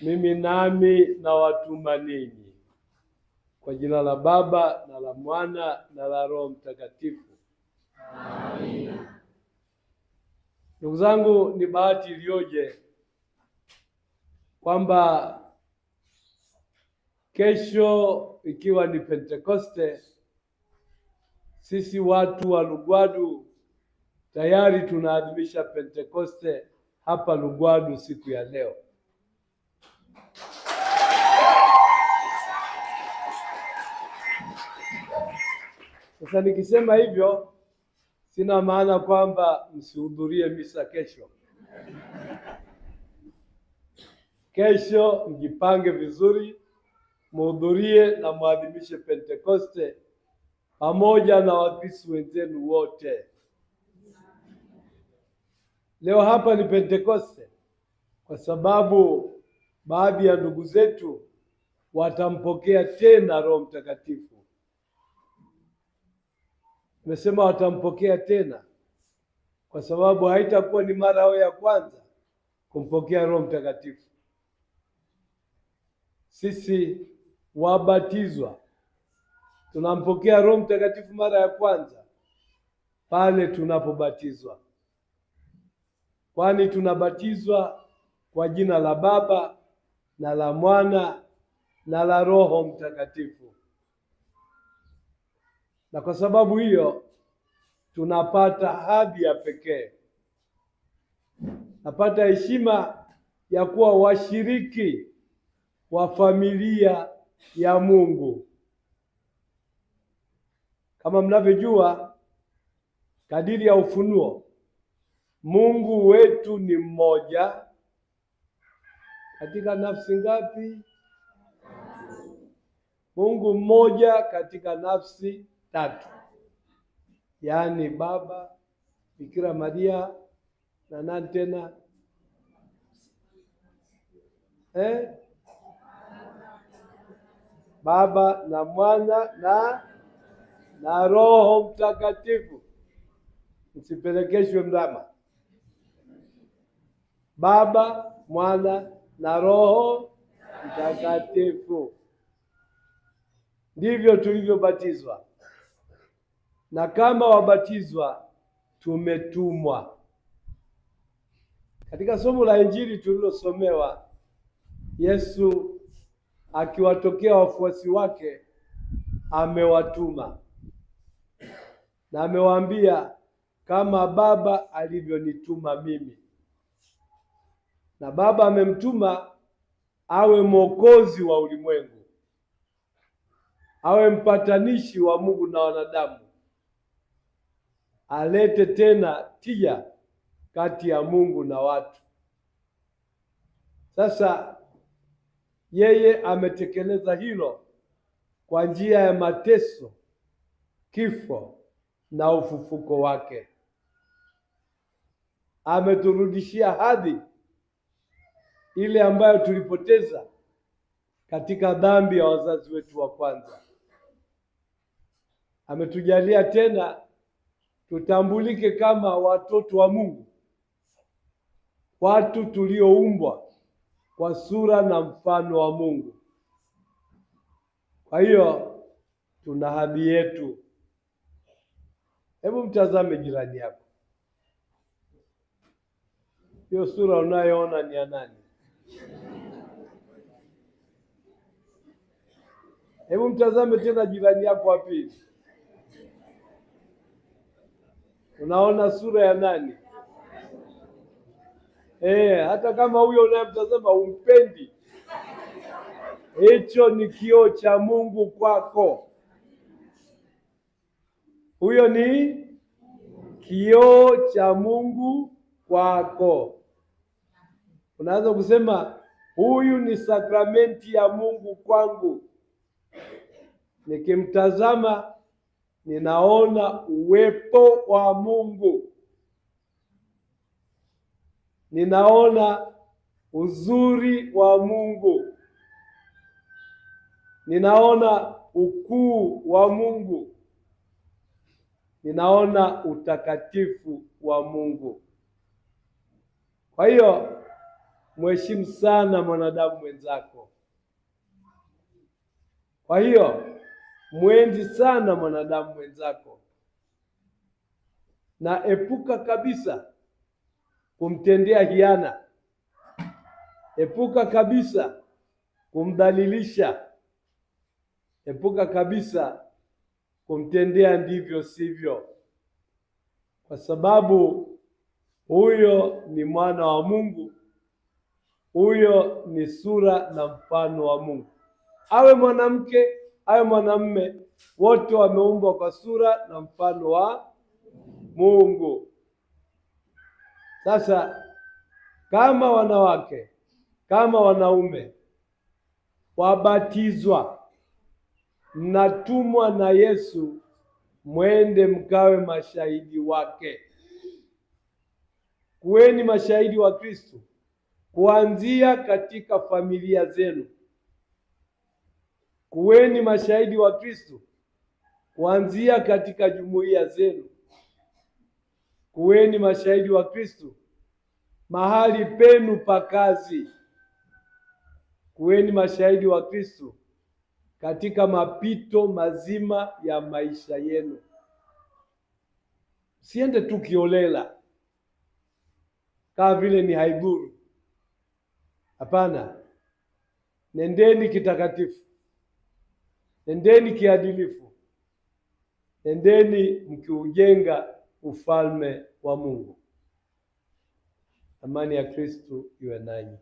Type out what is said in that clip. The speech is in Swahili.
Mimi nami nawatuma ninyi kwa jina la Baba na la Mwana na la Roho Mtakatifu. Amina. Ndugu zangu, ni bahati iliyoje kwamba kesho ikiwa ni Pentekoste, sisi watu wa Lugwadu tayari tunaadhimisha Pentekoste hapa Lugwadu siku ya leo. Sasa nikisema hivyo sina maana kwamba msihudhurie misa kesho. Kesho mjipange vizuri, muhudhurie na muadhimishe Pentekoste pamoja na Wakristo wenzenu wote. Leo hapa ni Pentekoste kwa sababu baadhi ya ndugu zetu watampokea tena Roho Mtakatifu. Nimesema watampokea tena kwa sababu haitakuwa ni mara yao ya kwanza kumpokea Roho Mtakatifu. Sisi wabatizwa tunampokea Roho Mtakatifu mara ya kwanza pale tunapobatizwa, kwani tunabatizwa kwa jina la Baba na la Mwana na la Roho Mtakatifu. Na kwa sababu hiyo tunapata hadhi ya pekee, napata heshima ya kuwa washiriki wa familia ya Mungu. Kama mnavyojua, kadiri ya Ufunuo, Mungu wetu ni mmoja katika nafsi ngapi? Mungu mmoja katika nafsi tatu, yaani Baba, Bikira Maria na nani tena? Baba na Mwana na Roho Mtakatifu. Msipelekeshwe mrama. Baba, Mwana na Roho Mtakatifu. Ndivyo tulivyobatizwa, na kama wabatizwa tumetumwa. Katika somo la Injili tulilosomewa, Yesu akiwatokea wafuasi wake amewatuma na amewaambia, kama Baba alivyonituma mimi. Na Baba amemtuma awe mwokozi wa ulimwengu, awe mpatanishi wa Mungu na wanadamu, alete tena tija kati ya Mungu na watu. Sasa yeye ametekeleza hilo kwa njia ya mateso, kifo na ufufuko wake. Ameturudishia hadhi ile ambayo tulipoteza katika dhambi ya wazazi wetu wa kwanza. Ametujalia tena tutambulike kama watoto wa Mungu, watu tulioumbwa kwa sura na mfano wa Mungu. Kwa hiyo tuna hadhi yetu. Hebu mtazame jirani yako. Hiyo sura unayoona ni ya nani? Hebu mtazame tena jirani yako wa pili. Unaona sura ya nani? Hata kama huyo unayemtazama umpendi, hicho ni kioo cha Mungu kwako. Huyo ni kioo cha Mungu kwako. Unaweza kusema huyu ni sakramenti ya Mungu kwangu. Nikimtazama ninaona uwepo wa Mungu, ninaona uzuri wa Mungu, ninaona ukuu wa Mungu, ninaona utakatifu wa Mungu. Kwa hiyo mheshimu sana mwanadamu mwenzako. Kwa hiyo mwenzi sana mwanadamu mwenzako, na epuka kabisa kumtendea hiana, epuka kabisa kumdhalilisha, epuka kabisa kumtendea ndivyo sivyo, kwa sababu huyo ni mwana wa Mungu, huyo ni sura na mfano wa Mungu. Awe mwanamke awe mwanamume, wote wameumbwa kwa sura na mfano wa Mungu. Sasa kama wanawake, kama wanaume wabatizwa, mnatumwa na Yesu, mwende mkawe mashahidi wake. Kuweni mashahidi wa Kristo kuanzia katika familia zenu. Kuweni mashahidi wa Kristo kuanzia katika jumuiya zenu. Kuweni mashahidi wa Kristo mahali penu pa kazi. Kuweni mashahidi wa Kristo katika mapito mazima ya maisha yenu. Siende tu kiolela kama vile ni haidhuru. Hapana, nendeni kitakatifu, nendeni kiadilifu, nendeni mkiujenga ufalme wa Mungu. Amani ya Kristo iwe nanyi.